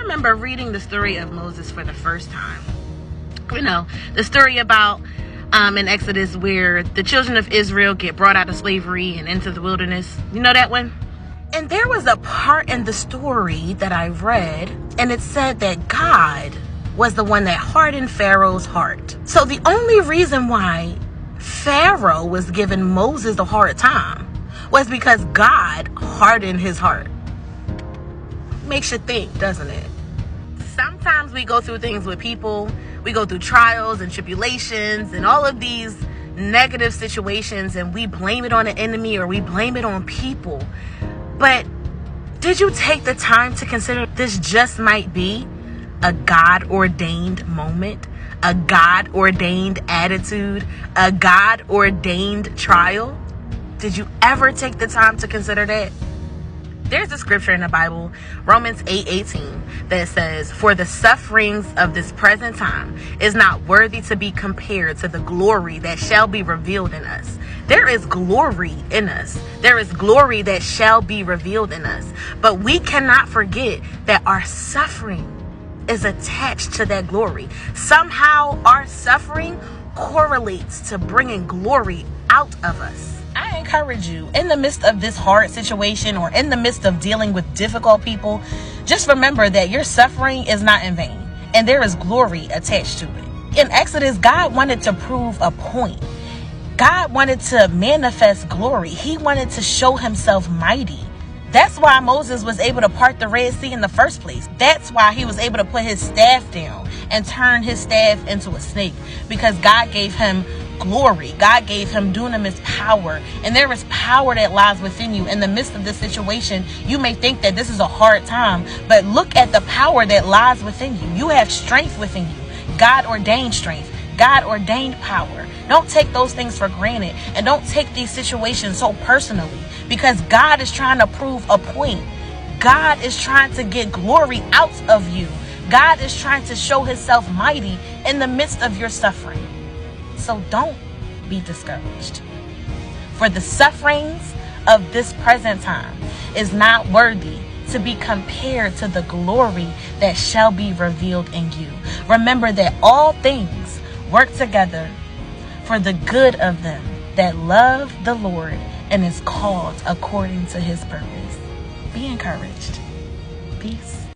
remember reading the story of Moses for the first time. You know, the story about in Exodus where the children of Israel get brought out of slavery and into the wilderness. You know that one? And there was a part in the story that I read, and it said that God was the one that hardened Pharaoh's heart. So the only reason why Pharaoh was giving Moses a hard time was because God hardened his heart. Makes you think, doesn't it? Sometimes we go through things with people. We go through trials and tribulations and all of these negative situations, and we blame it on the enemy or we blame it on people. But did you take the time to consider this just might be a God-ordained moment, a God-ordained attitude, a God-ordained trial? Did you ever take the time to consider that? There's a scripture in the Bible, Romans 8:18, that says, "For the sufferings of this present time is not worthy to be compared to the glory that shall be revealed in us." There is glory in us. There is glory that shall be revealed in us. But we cannot forget that our suffering is attached to that glory. Somehow our suffering correlates to bringing glory out of us. I encourage you, in the midst of this hard situation or in the midst of dealing with difficult people, just remember that your suffering is not in vain and there is glory attached to it. In Exodus, God wanted to prove a point. God wanted to manifest glory. He wanted to show himself mighty. That's why Moses was able to part the Red Sea in the first place. That's why he was able to put his staff down and turn his staff into a snake, because God gave him glory. God gave him dunamis power, and there is power that lies within you. In the midst of this situation, you may think that this is a hard time, but look at the power that lies within you. You have strength within you. God ordained strength, God ordained power. Don't take those things for granted, and don't take these situations so personally, because God is trying to prove a point. God is trying to get glory out of you. God is trying to show himself mighty in the midst of your suffering. So don't be discouraged. For the sufferings of this present time is not worthy to be compared to the glory that shall be revealed in you. Remember that all things work together for the good of them that love the Lord and is called according to his purpose. Be encouraged. Peace.